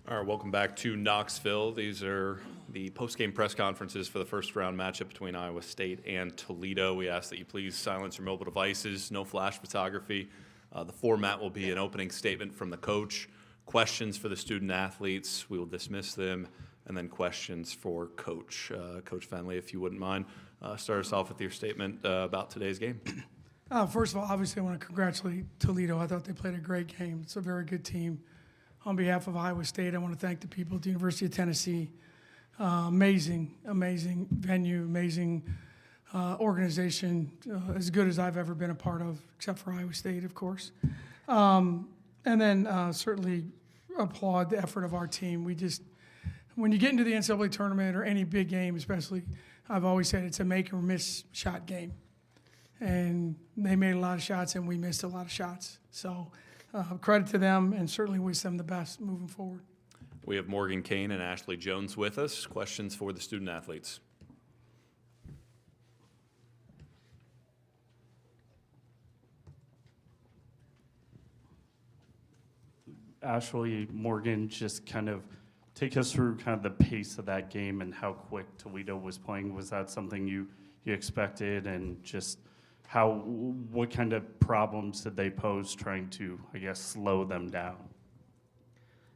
All right, welcome back to Knoxville. These are the post-game press conferences for the first-round matchup between Iowa State and Toledo. We ask that you please silence your mobile devices, no flash photography. The format will be an opening statement from the coach, questions for the student-athletes. We will dismiss them, and then questions for Coach. Coach Fenley, if you wouldn't mind, start us off with your statement about today's game. First of all, obviously, I want to congratulate Toledo. I thought they played a great game. It's a very good team. On behalf of Iowa State, I want to thank the people at the University of Tennessee. Amazing venue, amazing organization, as good as I've ever been a part of, except for Iowa State, of course. And then certainly applaud the effort of our team. When you get into the NCAA tournament or any big game especially, I've always said it's a make or miss shot game. And they made a lot of shots and we missed a lot of shots. So credit to them, and certainly wish them the best moving forward. We have Morgan Kane and Ashley Jones with us. Questions for the student-athletes. Ashley, Morgan, just kind of take us through kind of the pace of that game and how quick Toledo was playing. Was that something you expected, and just what kind of problems did they pose trying to, I guess, slow them down?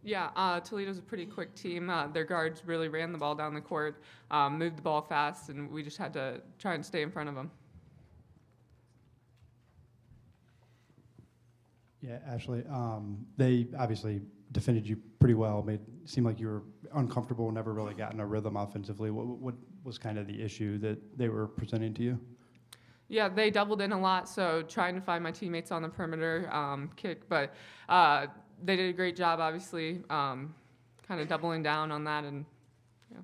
Yeah, Toledo's a pretty quick team. Their guards really ran the ball down the court, moved the ball fast, and we just had to try and stay in front of them. Yeah, Ashley, they obviously defended you pretty well. Made it seem like you were uncomfortable, never really got in a rhythm offensively. What was kind of the issue that they were presenting to you? Yeah, they doubled in a lot, so trying to find my teammates on the perimeter, kick, but they did a great job, obviously, kind of doubling down on that. And yeah.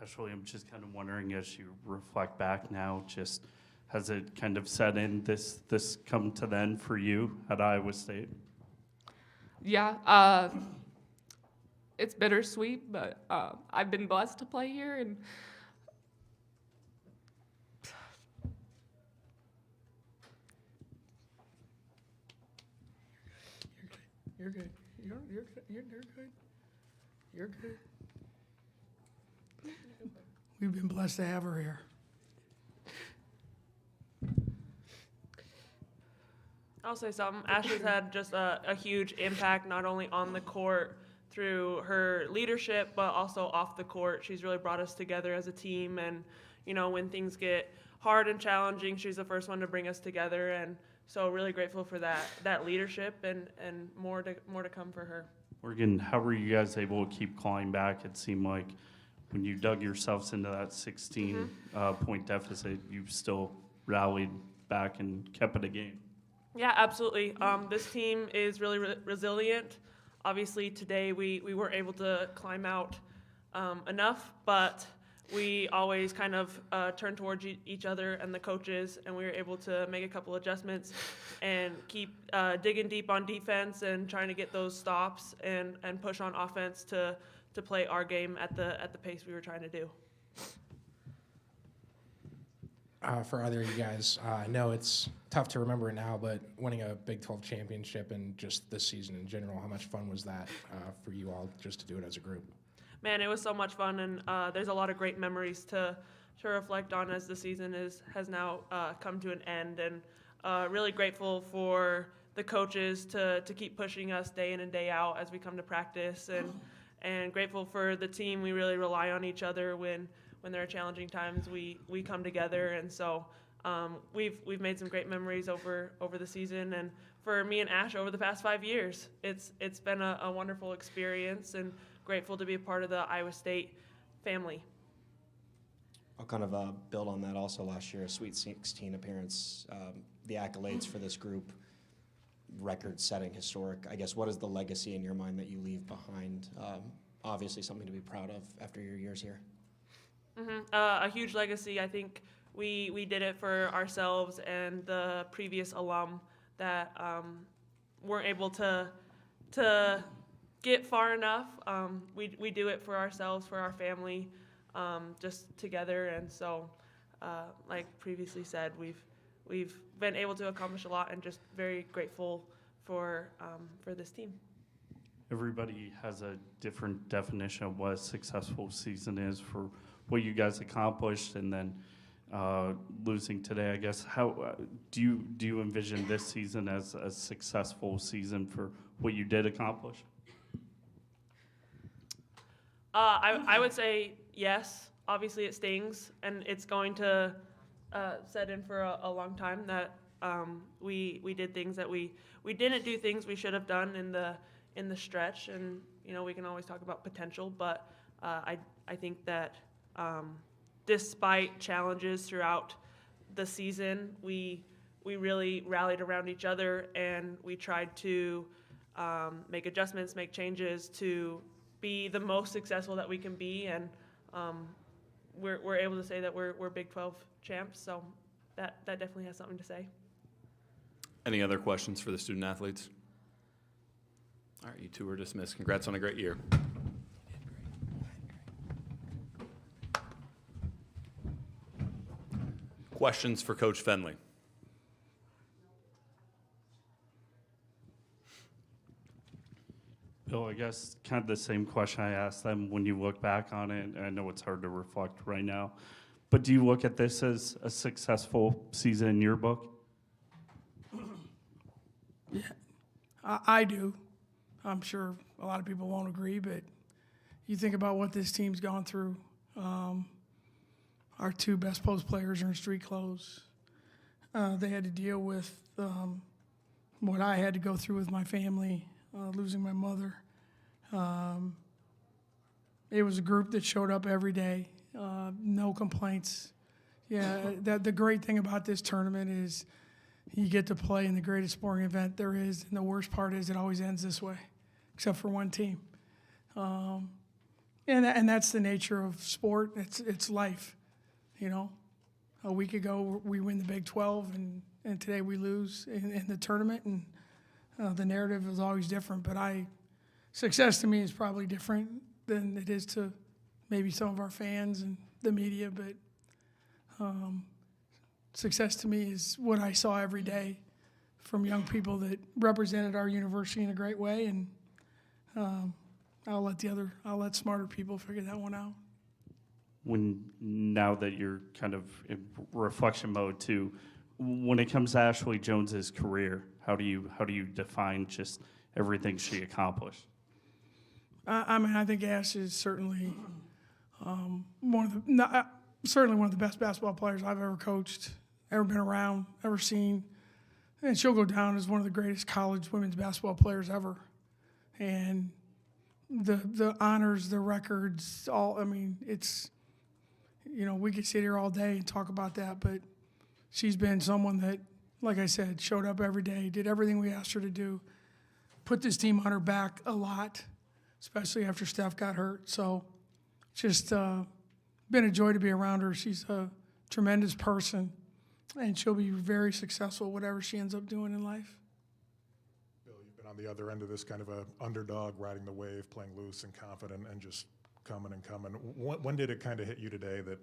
Ashley, I'm just kind of wondering, as you reflect back now, just has it kind of set in this come to the end for you at Iowa State? Yeah, it's bittersweet, but I've been blessed to play here, and You're good. You're good. You're good. You're good. We've been blessed to have her here. I'll say something. Ashley's had just a huge impact, not only on the court through her leadership, but also off the court. She's really brought us together as a team, and when things get hard and challenging, she's the first one to bring us together, and so really grateful for that leadership, and more to come for her. Morgan, how were you guys able to keep clawing back? It seemed like when you dug yourselves into that 16-point deficit, you still rallied back and kept it a game. Yeah, absolutely. This team is really resilient. Obviously, today we weren't able to climb out enough, but we always kind of turn towards each other and the coaches, and we were able to make a couple adjustments and keep digging deep on defense and trying to get those stops and push on offense to play our game at the pace we were trying to do. For either of you guys, I know it's tough to remember it now, but winning a Big 12 championship and just this season in general, how much fun was that for you all just to do it as a group? Man, it was so much fun, and there's a lot of great memories to reflect on as the season has now come to an end, and really grateful for the coaches to keep pushing us day in and day out as we come to practice, and grateful for the team. We really rely on each other when there are challenging times. We come together, and so we've made some great memories over the season, and for me and Ash over the past 5 years, it's been a wonderful experience, and grateful to be a part of the Iowa State family. I'll kind of build on that also. Last year, a Sweet 16 appearance, the accolades for this group, record-setting, historic. I guess, what is the legacy in your mind that you leave behind? Obviously something to be proud of after your years here. Mm-hmm. A huge legacy. I think we did it for ourselves and the previous alum that weren't able to get far enough. We do it for ourselves, for our family, just together. And so, like previously said, we've been able to accomplish a lot, and just very grateful for this team. Everybody has a different definition of what a successful season is for what you guys accomplished, and then losing today, I guess. How do you envision this season as a successful season for what you did accomplish? I would say yes. Obviously, it stings, and it's going to set in for a long time that we did things that we didn't do things we should have done in the stretch, and we can always talk about potential, but I think that despite challenges throughout the season, we really rallied around each other, and we tried to make adjustments, make changes to be the most successful that we can be, and we're able to say that we're Big 12 champs, so that definitely has something to say. Any other questions for the student athletes? All right, you two are dismissed. Congrats on a great year. Questions for Coach Fenley? Bill, I guess kind of the same question I asked them when you look back on it. I know it's hard to reflect right now, but do you look at this as a successful season in your book? Yeah, I do. I'm sure a lot of people won't agree, but you think about what this team's gone through. Our two best post players are in street clothes. They had to deal with what I had to go through with my family, losing my mother. It was a group that showed up every day, no complaints. Yeah, the great thing about this tournament is you get to play in the greatest sporting event there is, and the worst part is it always ends this way, except for one team. And that's the nature of sport. It's life, A week ago we win the Big 12, and today we lose in the tournament, and the narrative is always different. But success to me is probably different than it is to maybe some of our fans and the media. But success to me is what I saw every day from young people that represented our university in a great way, and I'll let smarter people figure that one out. Now that you're kind of in reflection mode too, when it comes to Ashley Jones's career, how do you define just everything she accomplished? I think Ash is certainly one of the best basketball players I've ever coached, ever been around, ever seen, and she'll go down as one of the greatest college women's basketball players ever. And the honors, the records, it's, we could sit here all day and talk about that, but she's been someone that, like I said, showed up every day, did everything we asked her to do, put this team on her back a lot, especially after Steph got hurt. So just been a joy to be around her. She's a tremendous person, and she'll be very successful whatever she ends up doing in life. Bill, you've been on the other end of this, kind of a underdog, riding the wave, playing loose and confident, and just coming and coming. When did it kind of hit you today that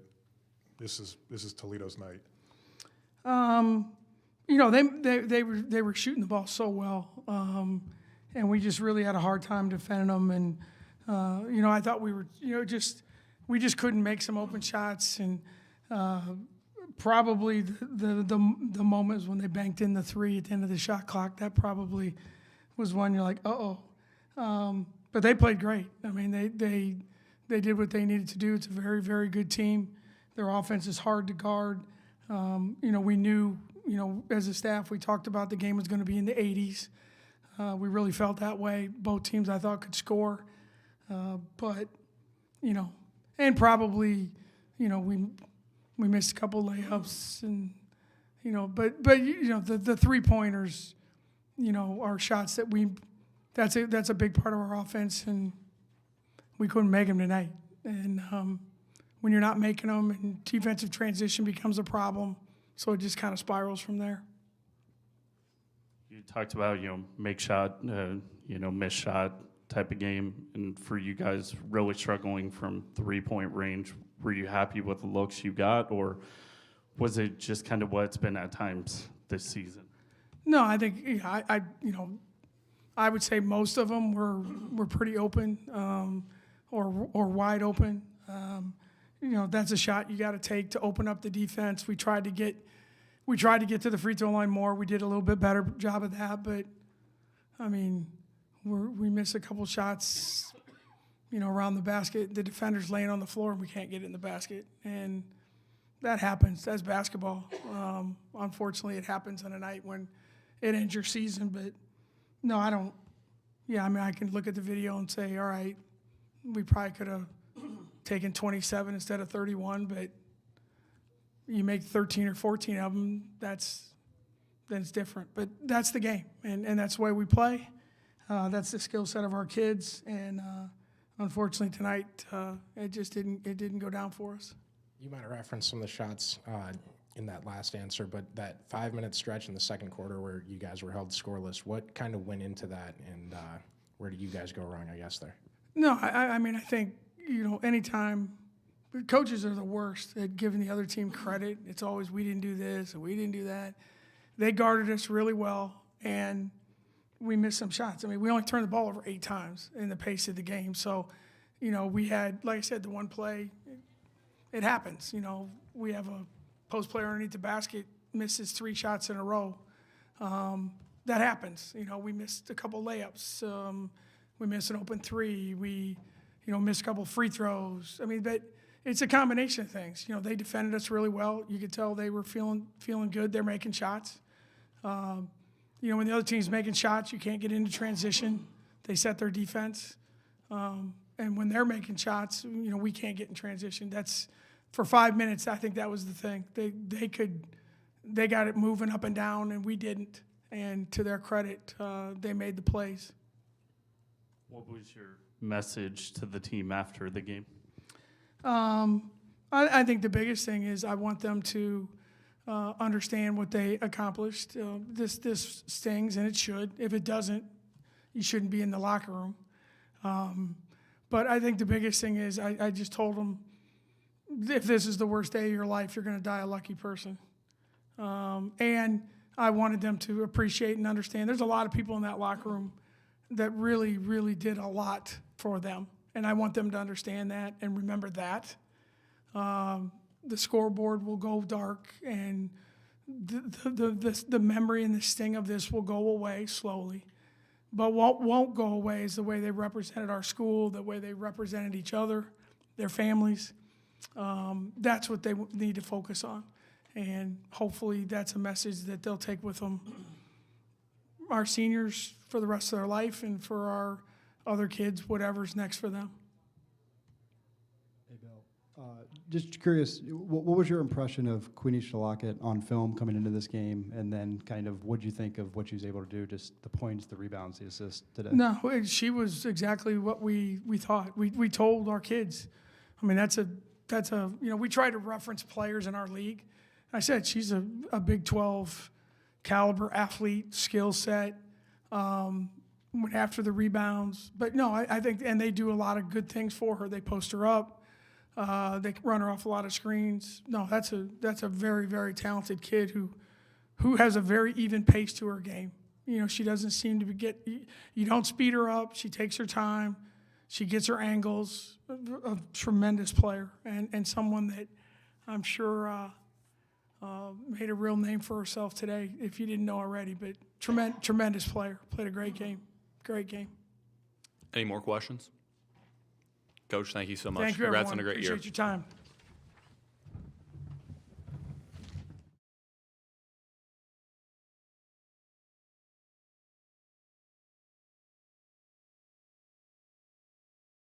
this is Toledo's night? They were shooting the ball so well, and we just really had a hard time defending them. And I thought we were, we just couldn't make some open shots. And probably the moments when they banked in the three at the end of the shot clock, that probably was one you're like, but they played great. I mean, they did what they needed to do. It's a very, very good team. Their offense is hard to guard. We knew, as a staff, we talked about the game was going to be in the 80s. We really felt that way. Both teams, I thought, could score. But, and probably, we missed a couple layups, and, but the three-pointers, are shots that that's a big part of our offense, and we couldn't make them tonight. And when you're not making them, and defensive transition becomes a problem, so it just kind of spirals from there. You talked about, make shot, miss shot type of game, and for you guys really struggling from 3-point range, were you happy with the looks you got, or was it just kind of what it's been at times this season? No, I think I would say most of them were pretty open or wide open. That's a shot you got to take to open up the defense. We tried to get to the free throw line more. We did a little bit better job of that, but I mean, we missed a couple shots, around the basket. The defender's laying on the floor and we can't get it in the basket, and that happens. That's basketball. Unfortunately, it happens on a night when it ends your season. But no, I don't. Yeah, I mean, I can look at the video and say, all right, we probably could have taken 27 instead of 31, but you make 13 or 14 of them, then it's different. But that's the game, and that's the way we play. That's the skill set of our kids, and unfortunately tonight it just didn't go down for us. You might have referenced some of the shots in that last answer, but that 5-minute stretch in the second quarter where you guys were held scoreless, what kind of went into that, and where did you guys go wrong, I guess, there? No, I mean, I think, anytime coaches are the worst at giving the other team credit. It's always, we didn't do this and we didn't do that. They guarded us really well, and we missed some shots. I mean, we only turned the ball over 8 times in the pace of the game. So, we had, like I said, the one play, it happens. We have a post player underneath the basket, misses 3 shots in a row. That happens. We missed a couple layups. We missed an open 3. We, missed a couple free throws. I mean, but it's a combination of things. They defended us really well. You could tell they were feeling good. They're making shots. When the other team's making shots, you can't get into transition. They set their defense. And when they're making shots, we can't get in transition. That's for 5 minutes. I think that was the thing. They got it moving up and down, and we didn't. And to their credit, they made the plays. What was your message to the team after the game? I think the biggest thing is I want them to understand what they accomplished. This stings, and it should. If it doesn't, you shouldn't be in the locker room. But I think the biggest thing is I just told them, if this is the worst day of your life, you're going to die a lucky person. And I wanted them to appreciate and understand. There's a lot of people in that locker room that really, really did a lot for them. And I want them to understand that and remember that. The scoreboard will go dark, and the memory and the sting of this will go away slowly. But what won't go away is the way they represented our school, the way they represented each other, their families. That's what they need to focus on. And hopefully that's a message that they'll take with them, our seniors, for the rest of their life, and for our other kids, whatever's next for them. Hey, Bill. Just curious, what was your impression of Queenie Lockett on film coming into this game, and then kind of what did you think of what she was able to do, just the points, the rebounds, the assists today? No, she was exactly what we thought. We told our kids. I mean, that's a we try to reference players in our league. I said she's a Big 12 caliber athlete, skill set, went after the rebounds. But no, I think, and they do a lot of good things for her. They post her up. They run her off a lot of screens. No, that's a very, very talented kid who has a very even pace to her game. She doesn't seem to you don't speed her up. She takes her time. She gets her angles. A tremendous player, and someone that I'm sure made a real name for herself today, if you didn't know already. But tremendous player. Played a great game. Great game. Any more questions? Coach, thank you so much. Thank you, Congrats everyone. on a great year. Appreciate your time.